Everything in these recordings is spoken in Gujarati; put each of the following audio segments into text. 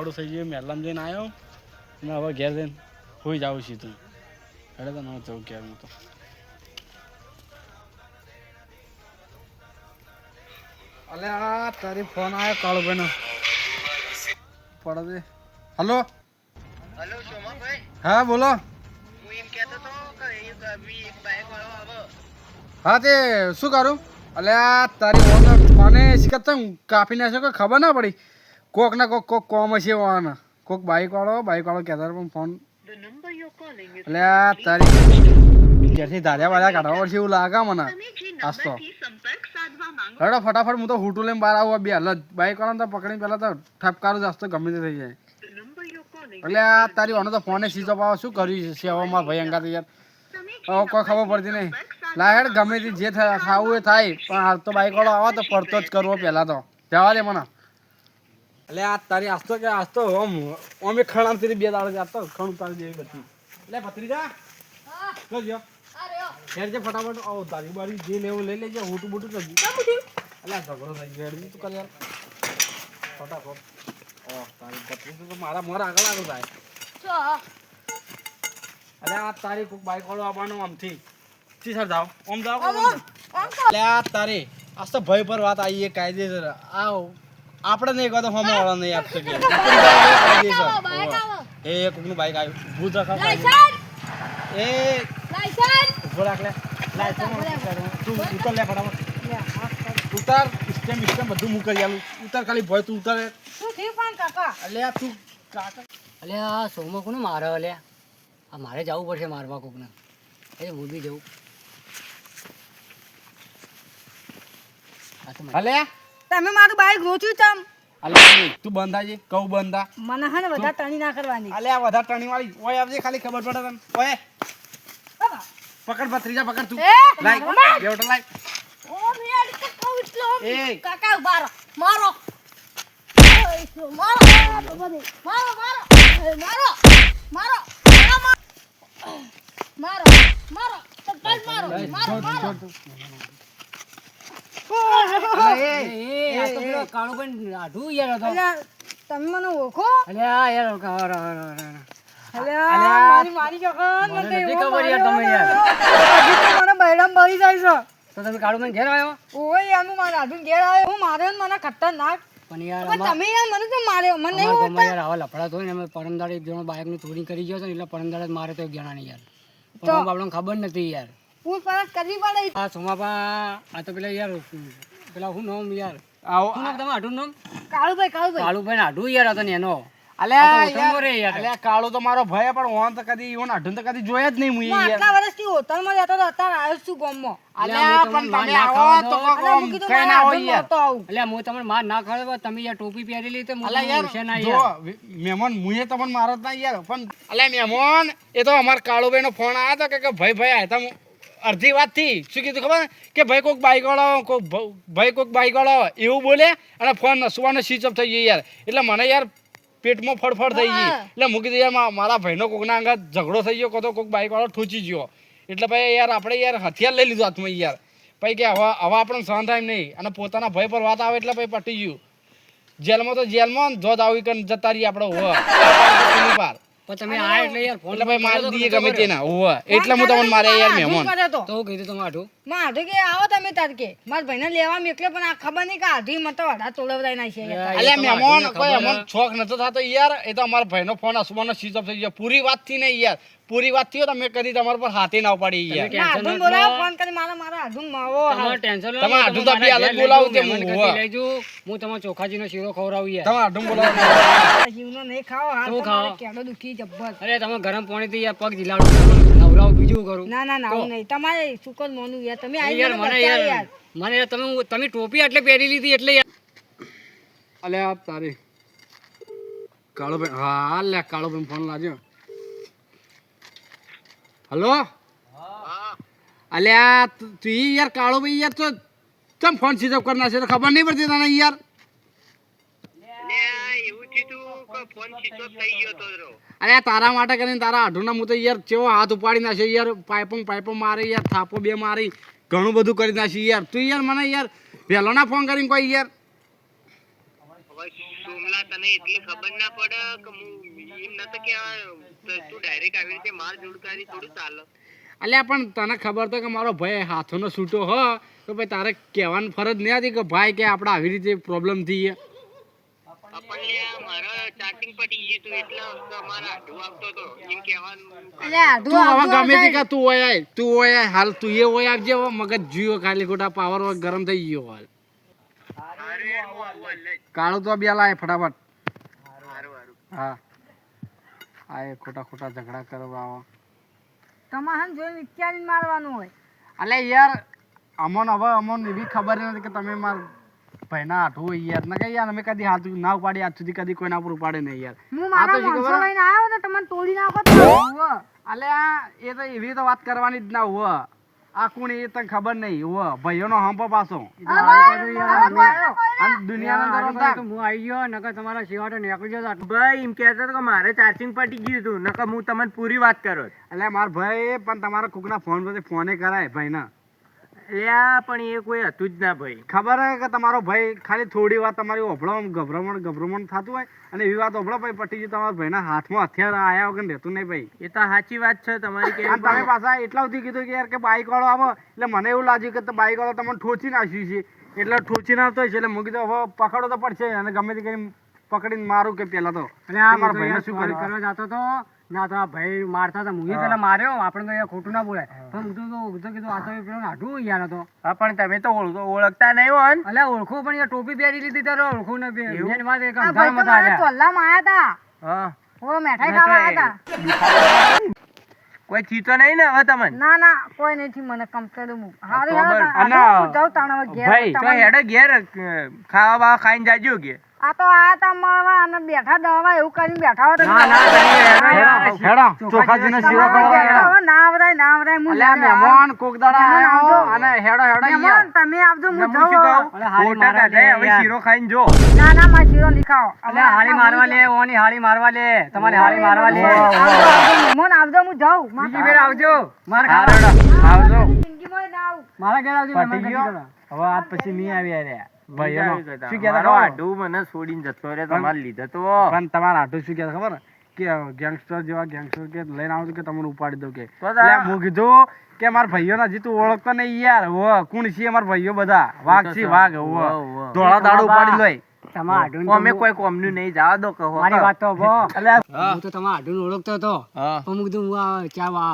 મોડું થઈ ગયું મહેલામ જઈને આવ્યો ને હવે ઘેર જઈને હોઈ જાઉં સીધું એટલે તો ન જવું ઘેર હું તો અલે આ તારી ફોન આવ્યો કાળુભાઈનો પડે હલો હેલો સોમાભાઈ હા બોલો હું એમ કહેતો તો કે એક બાઈક વાળો આવે હા તે શું કરું અલે આ તારી ફોને શીખત કાપી નાખ્યો કે ખબર ના પડી કોક ના કોક કોમ હશે વાળાના કોક બાઈક વાળો કહેતા પણ ફોન એટલે આ તારી ઘેરથી ધાર્યા વાળા કાઢવા પડશે એવું લાગે મને આજ તો હેડો ફટાફટ હું તો હુટું લઈને બહાર આવું બે હાલ બાઈક વાળાને તો પકડીને પહેલાં તો ઠપકારું જ તો ગમે તે થઈ જાય એટલે આ તારી ઓનો તો ફોને સ્વિચ ઓફ આવે શું કર્યું છે હવે મારા ભાઈ અંગાત યાર હવે કોઈ ખબર પડતી નહીં લા હેડ ગમે તે જે ખાવું એ થાય પણ હાલ તો બાઈક વાળો આવે તો પડતો જ કરવો પહેલાં તો જવા દે મને એટલે આ તારી આસ્તો કે આસ્તો ઓમ એક ખણામથી બે દાડે આપતો ખણ ઉતારી દેવી બધી એટલે ભત્રીજા કરજો હેડ જે ફટાફટ આવો તારી બારી જે લેવું લઈ લેજે હુટું બુટું કરજો એટલે ઝઘડો થઈ ગયો હેડ તું કર યાર ફટાફટ ઓહ તારી ભત્રીજું તો મારા મોર આગળ થાય અલે આ તારી કોક બાઈક વાળો આવવાનો આમથી જી સર જાઓ ઓમ જાઓ અલે આ તારી આજ તો ભય પર વાત આવી કાયદેસર આવ આપણે નહીં કહો તો હમ વાળા નહીં આપતો કે કાયદેસર એ કોકનું બાઈક આવ્યું ભૂત રખા એ લાઈસન્સ ઉભો રાખ લે લાઈસન્સ તું ઉતર લે ફટાફટ ઉતાર સ્ટેમ બધું હું કરી આલું ઉતાર ખાલી ભય તું ઉતાર શું થયું પણ કાકા અલે આ તું કાકા અલે આ સોમો કોને મારે અલે આ મારે જવું પડશે મારવા કોકને એ હું બી જવું અલે તમે મારું બાઈક રોચ્યું તમ અલે તું બંધા છે કહું બંધા મને હે ને વધારે ટણી ના કરવાની અલે આ વધારે ટણી વાળી ઓય આવજે ખાલી ખબર પડે તને ઓય પકડ ભત્રીજા પકડ તું લાઈ બેવટો લાઈ ઓ મેં તો કહું એટલો એ કાકા ઉભા રહો મારો મારો મારો મારો મારો મારો મારો મારો તપાસ મારો મારો મારો તમે મને ઓળખો મારી જગન મને બૈરામ બળી જાય છે તો તમે કાળું ઘેર આવ્યો ઓય યાનું મારા આધુન ઘેર આવ્યો હું માર્યો ને મને ખતરનાક પણ યાર પણ તમે યાર મને તો માર્યો મને નહીં અમારા ઓળખતા યાર આવા લફડા તો ને અમે પરમદાડે એક જણો બાઇકની ચોરી કરી ગયો છે ને એટલે પરમદાડે મારે તો એક જણા નહીં યાર તો આપણને ખબર નથી યાર પૂછપરછ કરવી પડે આ સોમાપા આ તો પેલા યાર પેલા શું નામ યાર આવો શું નામ તમે આઢું નામ કાળુભાઈ કાળુભાઈ ને આઢું યાર હતો ને એનો અલે અલે કાળો તો મારો ભાઈ પણ ઓન તો કદી ઓન અઢન તો કદી જોયા જ નહીં હું હું યાર આટલા વર્ષથી હોટલમાં જતો હતો અત્યારે આવ્યો છું ગામમાં અલે પણ તમે આવો તો કોમ કઈ ના હોય યાર એટલે હું તમને માર ના ખાડે તમે યાર ટોપી પહેરેલી તો અલે યાર જો મહેમાન મુએ તમને મારો જ ના યાર પણ અલે મહેમાન એ તો અમાર કાળુભાઈ નો ફોન આવ્યો તો કે ભાઈ આયા તા અડધી વાત થી શું કીધું ખબર કે ભાઈ કોઈક બાઈક વાળો કોઈક બાઈક વાળો એવું બોલે અને ફોન નસવાનો સ્વિચ ઓફ થઈ ગયો યાર એટલે મને યાર પેટમાં ફડફડ થઈ ગઈ એટલે મૂકી દે યાર મારા ભાઈનો કોકના અંગત ઝઘડો થઈ ગયો તો કોઈક બાઈક વાળો ઠૂચી ગયો એટલે ભાઈ યાર આપણે યાર હથિયાર લઈ લીધું હાથમાં યાર ભાઈ કે હવે આપણને સહન થાય નહીં અને પોતાના ભાઈ પર વાત આવે એટલે ભાઈ પટી ગયું જેલમાં તો જેલમાં જોત આવી કરીને જતા રહીએ આપણે હોવા પાર પણ તમે આ એટલે યાર ફોન એટલે ભાઈ મારી દઈએ ગમે તે ના હોવા એટલે હું તમને મારે યાર મહેમાન તો હું કીધું તમે આઢું આઢું કે આવો તમે તડકે મારા ભાઈને લેવા મેકલે પણ આ ખબર નહીં કે આઢું મત વડા તોડવડાઈ નાખી અલ્યા મહેમાન કોઈ અમન છોક નતો થતો યાર એ તો અમારા ભાઈનો ફોન અસમાનો સ્વિચ ઓફ થઈ ગયો પૂરી વાત થી નહીં યાર પૂરી વાત થી તમે કરી તમારા પર હાથે ના ઉપાડી યાર આઢું બોલાવો ફોન કરી મારા આઢું માવો તમારે ટેન્શન લો તમે આઢું તો બી હાલત બોલાવું તે હું લેજો હું તમારો ચોખાજીનો શીરો ખવડાવું યાર તમે આઢું બોલાવો જીવનો નહીં ખાઓ હાથ તું ખાઓ. તમારે કેડો દુખી જબ્બર અરે તમે ગરમ પાણીથી યાર પગ જીલાડો નવરાવ બીજું કરું ના આવું નહીં તમારે સુકર મોનું યાર તમે આવી યાર મને યાર મને યાર તમે ટોપી આટલે પહેરી લીધી એટલે યાર અલે આ તારી કાળુભાઈ હા લે કાળુભાઈ ફોન લાગ્યો હલો અલ્યા તું યાર કાળુભાઈ યાર તો કેમ ફોન સ્વિચ ઓફ કરી નાખ્યો ખબર નહીં પડતી તને યાર અરે તારા માટે કરીને તારા આઢુના હું તો યાર કેવો હાથ ઉપાડી નાખ્યો યાર પાઇપો મારે યાર થાપો બે મારી ઘણું બધું કરી નાખ્યું યાર તું યાર મને યાર વહેલો ના ફોન કરીને કોઈ યાર સોમલા તને એટલી ખબર ના પડે કે હું એમ નતો કે તું ડાયરેક્ટ આવી રીતે માર જોડકારી થોડું ચાલે. અલ્યા પણ તને ખબર તો કે મારો ભાઈ હાથોનો છૂટો હ તો ભાઈ તારે કહેવાની ફરજ નહીં હતી કે ભાઈ કે આપણે આવી રીતે પ્રોબ્લેમ થઈ છે. આપણને મારા ચાર્જિંગ પટી ગયું હતું એટલે મારા આઢું આવતો હતો એમ કહેવાનું. એટલે આધું તું હવે આવતું ગમે તે હશે. કે તું ઓય આય, તું ઓય આય, હાલ તું એ ઓય આવજે હવે મગજ જીવો ખાલી ખોટા પાવર ગરમ થઈ ગયો હાલ. હારું યાર, હું આવું હાલ જ. કાળું તો બે લાય ફટાફટ. હારું હારું. હા આ એ ખોટા ખોટા ઝઘડા કરવા આવો. તમારે હન જોઈને વિચારીને મારવાનું હોય. અલે યાર અમોન એવી ખબર નથી કે તમે માર ભાઈના હાથું હોય યાર ને કે યાર અમે કદી હાથ ના ઉપાડી આજ સુધી કદી કોઈના ઉપર ઉપાડે નહીં યાર. હું આ તો મારા શું માણસો ખબર? લઈને આવ્યો ને તમને તોડી નાખો તો હોવે. અલે એ તો એવી તો વાત કરવાની જ ના હોય. આ કોણ એ તને ખબર નહીં હોય ભાઈઓનો હંપો પાછો અને દુનિયાના અંદર રમતા. હું આવી ગયો નકર તમારા સિવાટો નીકળી જતો. ભાઈ એમ કહેતો હતો કે મારે ચાર્જિંગ પટી ગયું હતું નકર હું તમને પૂરી વાત કરો. એટલે માર ભાઈ પણ તમારા કોકના ફોન પરથી ફોને કરાય ભાઈના. યા પણ એ કોઈ હતું જ ના ભાઈ. ખબર હે કે તમારો ભાઈ ખાલી થોડી વાર તમારી ઓભળો ગભરામણ થતું હોય અને એવી વાત ઓભળો ભાઈ પટી ગયું તમારા ભાઈના હાથમાં હથિયાર આયા વગર રહેતું નહીં ભાઈ. એ તો સાચી વાત છે તમારી અને તમે પાછા એટલા સુધી કીધું કે યાર કે બાઈક વાળો આવે એટલે મને એવું લાગ્યું કે બાઈક વાળો તમને ઠોચી નાખ્યું છે એટલે ઠોચી નાખતો હોય છે એટલે મૂકી દો હવે પકડો તો પડશે અને ગમે તે કરી પકડીને મારું કે પેલા તો અને આ મારા મારા ભાઈને શું ભાઈ કર્યું? કરવા જતો તો ના તો આ ભાઈ મારતા હતા હું પેલા માર્યો આપણે તો અહીંયા ખોટું ના બોલાય પણ હું તો કીધું આ તો પેલો નાઠું યાર હતો. હા પણ તમે તો ઓળખતા નહીં હો ને. અલ્યા ઓળખો પણ યાર ટોપી પહેરી લીધી તારો ઓળખું ને મેન વાત એક આ ભાઈ તો અંધારામાં મારા આવ્યા. ચોલ્લામાં આયા તા. હા ઓ મેઠાઈ ખાવા આયા તા. કોઈ ચીતો નહીં ને હવે તમને. ના ના કોઈ નથી મને કમ્પ્લેટ હું હારું ખબર. હારું અને હું જાઉં તાણ હવે ઘેર. ભાઈ તો તમારે- હેડો ઘેર ખાવા બાવા ખાઈને જાજો કે. આ તો આયા તા મળવા અને બેઠા દવા એવું કરીને બેઠા હોય તો ના, ના, તમે હેડો યાર. હેડો ચોખાજીનો શીરો તમારે કરવા બેઠા હેડો. હોય, ના આવરાય હું અલ્યા લેવા મહેમાન કોક દાડા મહેમાન આયા આવજો. હો અને હેડો હેડો યાર. મહેમાન તમે આવજો ને હું હું શું જાઉં કહું? અરે હારી ખોટા મારા કાઢે, લે હવે યાર. શીરો ખાઈને જો. ના ના મારે શીરો નહીં ખાવો. અલ્યા હાળી મારવા લે ઓની હાળી મારવા લે તમારે હાળી મારવા લે. મહેમાન આવજો હું જાઉં. બીજી ફેર આવજો મારે હા, ખાવા. હેડો. આવજો. જિંદગીમાં ના આવું. મારા ઘેર આવજો મહેમાન પટી ગતિ ગયો કરવા. હવે આજ પછી નહીં આવી રે ભાઈઓનો શું મારો કહેતા ખબર? આડું મને છોડીને જતો રે તમારે લીધે તો. પણ તમારા હાથું શું કહેતા ખબર કે ગેંગસ્ટર જેવા ગેંગસ્ટર કે લઈને આવો તો કે તમને ઉપાડી દઉં કે તો એટલે હું કીધું કે મારા ભાઈઓના હજી તું ઓળખતો નહીં યાર હો કોણ છે અમારા ભાઈઓ બધા વાઘ છે વાઘ હો હો. ધોળા દાડો ઉપાડી લોય તમારા હાડું તો અમે હું- કોઈ કોમનું નહીં જવા દો કહો. મારી વાત તો હંભળો. એટલે હું તો તમારા હાડું ઓળખતો હતો હા. પણ હું કીધું હું આ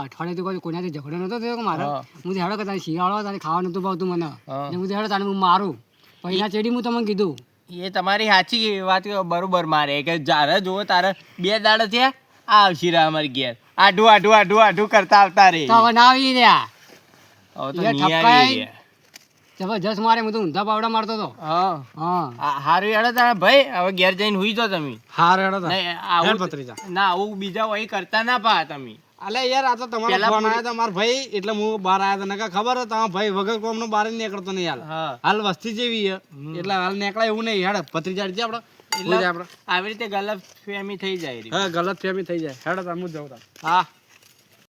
અઠવાડિયે કોઈ કોઈનાથી ઝઘડો નતો થયો કે મારો હું હેડો કે તારે શિયાળો તારે ખાવા નતું ભાવતું મને એટલે હું હેડો તારે હું મારું પહેલા ચેડી હું તમને કીધું એ તમારી સાચી વાત બરોબર મારે કે જ્યારે જુઓ તારે 2 દાડા થયા આ આવશી રહ્યા અમારી ઘેર આઢું કરતા આવતા રે. તો હવે ના આવી રહ્યા હવે તો એ નહીં ઠપકાઈ. આવી રહ્યા. જબરજસ્ત મારે હું તો ઊંધા પાવડા મારતો હતો હા હા હારું હેડો તારે ભાઈ હવે ઘેર જઈને હુઈ જાઓ તમે. હાર હેડો તા. નહીં, હેડ આવું ભત્રીજા. ના આવું બીજા વહી કરતા ના પા તમે. અલે યાર આ તો તમારો પેલા ફોન આવ્યો તો મારા ભાઈ એટલે હું બહાર આવ્યો તો નકા ખબર હે તમારા ભાઈ વગર કોમનો બહાર જ નીકળતો નહીં હાલ હા હાલ વસ્તી જેવી હે એટલે હાલ નીકળાય એવું નહીં હેડ ભત્રીજા છે આપણો એટલે આવી રીતે ગલત ફેમી થઈ જાય રી. હા ગલત ફેમી થઈ જાય હેડ તા હું જાઉં તા હા